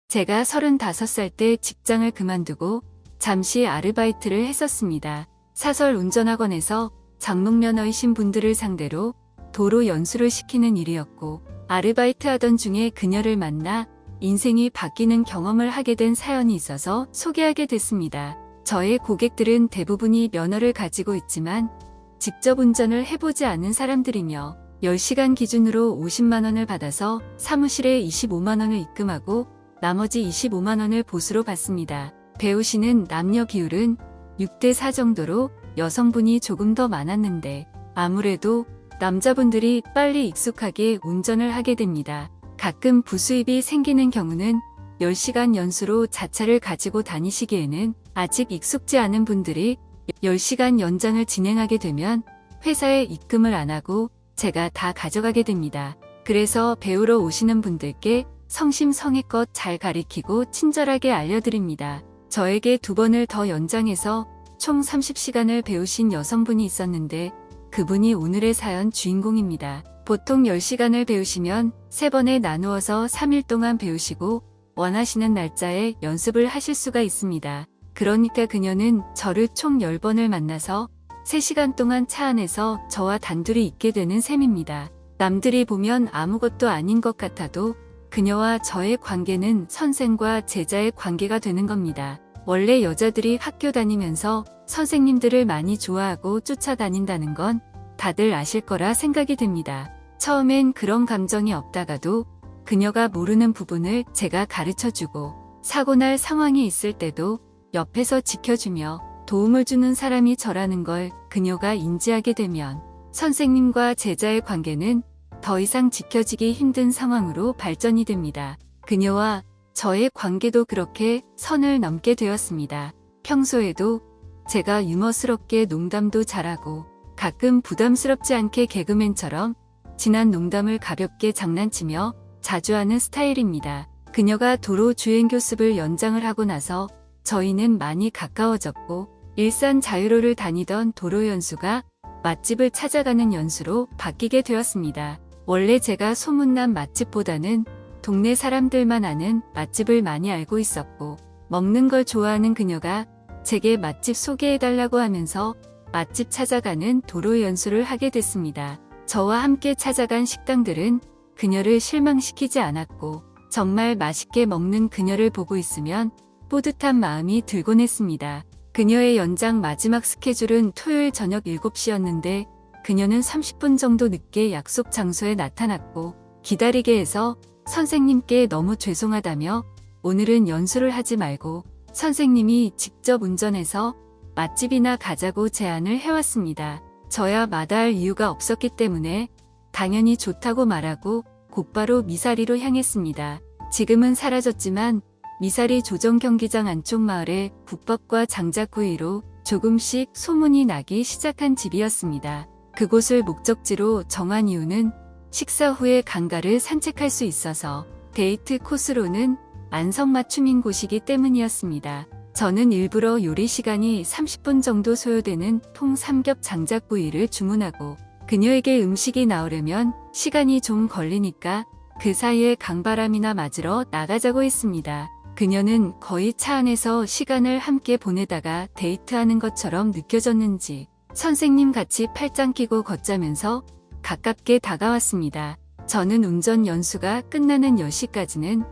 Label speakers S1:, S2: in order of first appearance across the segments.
S1: 제가 35살 때 직장을 그만두고 잠시 아르바이트를 했었습니다. 사설 운전학원에서 장롱면허이신 분들을 상대로 도로 연수를 시키는 일이었고, 아르바이트 하던 중에 그녀를 만나 인생이 바뀌는 경험을 하게 된 사연이 있어서 소개하게 됐습니다. 저의 고객들은 대부분이 면허를 가지고 있지만 직접 운전을 해보지 않은 사람들이며 10시간 기준으로 50만 원을 받아서 사무실에 25만 원을 입금하고 나머지 25만 원을 보수로 받습니다. 배우시는 남녀 비율은 6대4 정도로 여성분이 조금 더 많았는데 아무래도 남자분들이 빨리 익숙하게 운전을 하게 됩니다. 가끔 부수입이 생기는 경우는 10시간 연수로 자차를 가지고 다니시기에는 아직 익숙지 않은 분들이 10시간 연장을 진행하게 되면 회사에 입금을 안 하고 제가 다 가져가게 됩니다. 그래서 배우러 오시는 분들께 성심성의껏 잘 가리키고 친절하게 알려드립니다. 저에게 2번을 더 연장해서 총 30시간을 배우신 여성분이 있었는데 그분이 오늘의 사연 주인공입니다. 보통 10시간을 배우시면 3번에 나누어서 3일 동안 배우시고 원하시는 날짜에 연습을 하실 수가 있습니다. 그러니까 그녀는 저를 총 10번을 만나서 3시간 동안 차 안에서 저와 단둘이 있게 되는 셈입니다. 남들이 보면 아무것도 아닌 것 같아도 그녀와 저의 관계는 선생과 제자의 관계가 되는 겁니다. 원래 여자들이 학교 다니면서 선생님들을 많이 좋아하고 쫓아다닌다는 건 다들 아실 거라 생각이 됩니다. 처음엔 그런 감정이 없다가도 그녀가 모르는 부분을 제가 가르쳐주고 사고 날 상황이 있을 때도 옆에서 지켜주며 도움을 주는 사람이 저라는 걸 그녀가 인지하게 되면 선생님과 제자의 관계는 더 이상 지켜지기 힘든 상황으로 발전이 됩니다. 그녀와 저의 관계도 그렇게 선을 넘게 되었습니다. 평소에도 제가 유머스럽게 농담도 잘하고 가끔 부담스럽지 않게 개그맨처럼 지난 농담을 가볍게 장난치며 자주 하는 스타일입니다. 그녀가 도로 주행교습을 연장을 하고 나서 저희는 많이 가까워졌고 일산 자유로를 다니던 도로 연수가 맛집을 찾아가는 연수로 바뀌게 되었습니다. 원래 제가 소문난 맛집보다는 동네 사람들만 아는 맛집을 많이 알고 있었고 먹는 걸 좋아하는 그녀가 제게 맛집 소개해달라고 하면서 맛집 찾아가는 도로 연수를 하게 됐습니다. 저와 함께 찾아간 식당들은 그녀를 실망시키지 않았고 정말 맛있게 먹는 그녀를 보고 있으면 뿌듯한 마음이 들곤 했습니다. 그녀의 연장 마지막 스케줄은 토요일 저녁 7시였는데 그녀는 30분 정도 늦게 약속 장소에 나타났고 기다리게 해서 선생님께 너무 죄송하다며 오늘은 연수를 하지 말고 선생님이 직접 운전해서 맛집이나 가자고 제안을 해왔습니다. 저야 마다할 이유가 없었기 때문에 당연히 좋다고 말하고 곧바로 미사리로 향했습니다. 지금은 사라졌지만 미사리 조정경기장 안쪽 마을에 국밥과 장작구이로 조금씩 소문이 나기 시작한 집이었습니다. 그곳을 목적지로 정한 이유는 식사 후에 강가를 산책할 수 있어서 데이트 코스로는 안성맞춤인 곳이기 때문이었습니다. 저는 일부러 요리 시간이 30분 정도 소요되는 통삼겹 장작구이를 주문하고 그녀에게 음식이 나오려면 시간이 좀 걸리니까 그 사이에 강바람이나 맞으러 나가자고 했습니다. 그녀는 거의 차 안에서 시간을 함께 보내다가 데이트하는 것처럼 느껴졌는지 선생님 같이 팔짱 끼고 걷자면서 가깝게 다가왔습니다. 저는 운전 연수가 끝나는 10시까지는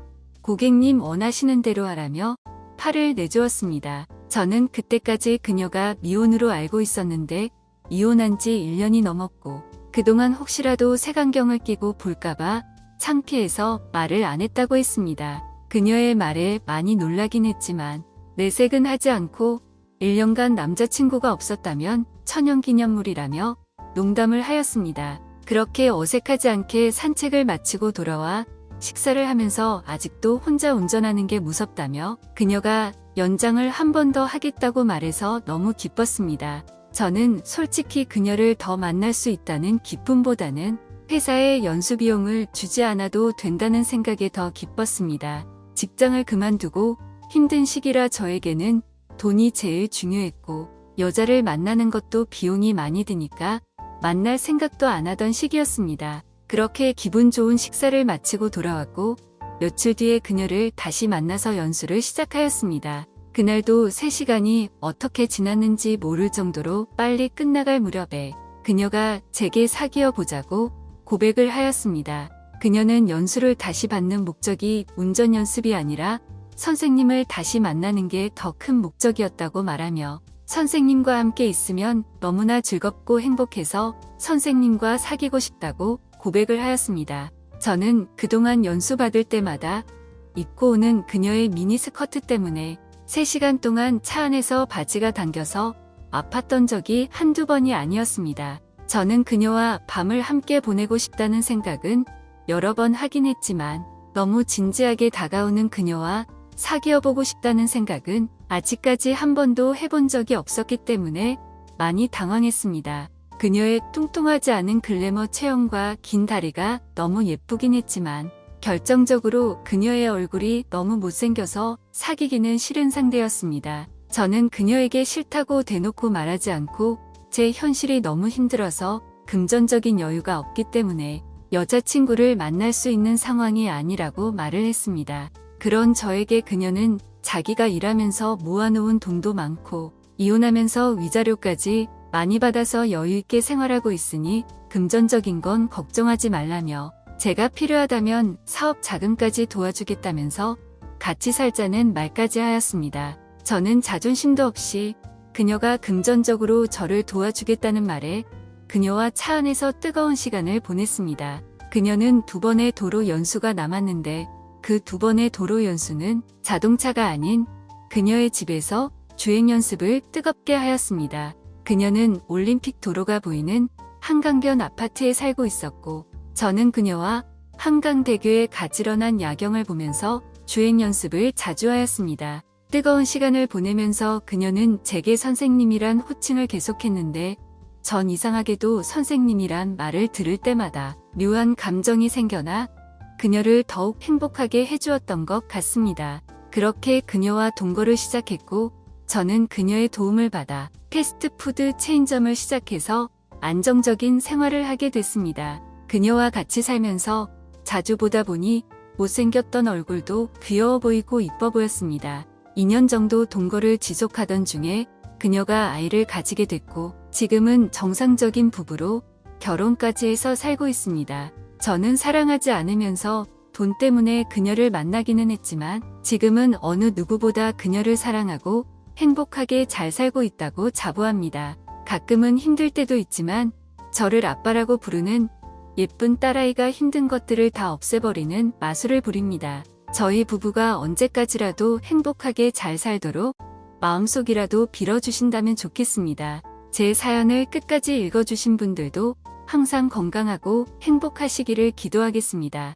S1: 고객님 원하시는 대로 하라며 팔을 내주었습니다. 저는 그때까지 그녀가 미혼으로 알고 있었는데 이혼한 지 1년이 넘었고 그동안 혹시라도 색안경을 끼고 볼까봐 창피해서 말을 안 했다고 했습니다. 그녀의 말에 많이 놀라긴 했지만 내색은 하지 않고 1년간 남자친구가 없었다면 천연기념물이라며 농담을 하였습니다. 그렇게 어색하지 않게 산책을 마치고 돌아와 식사를 하면서 아직도 혼자 운전하는 게 무섭다며 그녀가 연장을 한 번 더 하겠다고 말해서 너무 기뻤습니다. 저는 솔직히 그녀를 더 만날 수 있다는 기쁨보다는 회사에 연수 비용을 주지 않아도 된다는 생각에 더 기뻤습니다. 직장을 그만두고 힘든 시기라 저에게는 돈이 제일 중요했고 여자를 만나는 것도 비용이 많이 드니까 만날 생각도 안 하던 시기였습니다. 그렇게 기분 좋은 식사를 마치고 돌아왔고 며칠 뒤에 그녀를 다시 만나서 연수를 시작하였습니다. 그날도 3시간이 어떻게 지났는지 모를 정도로 빨리 끝나갈 무렵에 그녀가 제게 사귀어 보자고 고백을 하였습니다. 그녀는 연수를 다시 받는 목적이 운전 연습이 아니라 선생님을 다시 만나는 게 더 큰 목적이었다고 말하며 선생님과 함께 있으면 너무나 즐겁고 행복해서 선생님과 사귀고 싶다고 고백을 하였습니다. 저는 그동안 연수 받을 때마다 입고 오는 그녀의 미니스커트 때문에 3시간 동안 차 안에서 바지가 당겨서 아팠던 적이 한두 번이 아니었습니다. 저는 그녀와 밤을 함께 보내고 싶다는 생각은 여러 번 하긴 했지만 너무 진지하게 다가오는 그녀와 사귀어보고 싶다는 생각은 아직까지 한 번도 해본 적이 없었기 때문에 많이 당황했습니다. 그녀의 뚱뚱하지 않은 글래머 체형과 긴 다리가 너무 예쁘긴 했지만 결정적으로 그녀의 얼굴이 너무 못생겨서 사귀기는 싫은 상대였습니다. 저는 그녀에게 싫다고 대놓고 말하지 않고 제 현실이 너무 힘들어서 금전적인 여유가 없기 때문에 여자친구를 만날 수 있는 상황이 아니라고 말을 했습니다. 그런 저에게 그녀는 자기가 일하면서 모아놓은 돈도 많고 이혼하면서 위자료까지 많이 받아서 여유있게 생활하고 있으니 금전적인 건 걱정하지 말라며 제가 필요하다면 사업 자금까지 도와주겠다면서 같이 살자는 말까지 하였습니다. 저는 자존심도 없이 그녀가 금전적으로 저를 도와주겠다는 말에 그녀와 차 안에서 뜨거운 시간을 보냈습니다. 그녀는 2번의 도로 연수가 남았는데 그 2번의 도로 연수는 자동차가 아닌 그녀의 집에서 주행 연습을 뜨겁게 하였습니다. 그녀는 올림픽 도로가 보이는 한강변 아파트에 살고 있었고 저는 그녀와 한강대교의 가지런한 야경을 보면서 주행 연습을 자주 하였습니다. 뜨거운 시간을 보내면서 그녀는 제게 선생님이란 호칭을 계속했는데 전 이상하게도 선생님이란 말을 들을 때마다 묘한 감정이 생겨나 그녀를 더욱 행복하게 해주었던 것 같습니다. 그렇게 그녀와 동거를 시작했고 저는 그녀의 도움을 받아 패스트푸드 체인점을 시작해서 안정적인 생활을 하게 됐습니다. 그녀와 같이 살면서 자주 보다 보니 못생겼던 얼굴도 귀여워 보이고 이뻐 보였습니다. 2년 정도 동거를 지속하던 중에 그녀가 아이를 가지게 됐고 지금은 정상적인 부부로 결혼까지 해서 살고 있습니다. 저는 사랑하지 않으면서 돈 때문에 그녀를 만나기는 했지만 지금은 어느 누구보다 그녀를 사랑하고 행복하게 잘 살고 있다고 자부합니다. 가끔은 힘들 때도 있지만 저를 아빠라고 부르는 예쁜 딸아이가 힘든 것들을 다 없애버리는 마술을 부립니다. 저희 부부가 언제까지라도 행복하게 잘 살도록 마음속이라도 빌어주신다면 좋겠습니다. 제 사연을 끝까지 읽어주신 분들도 항상 건강하고 행복하시기를 기도하겠습니다.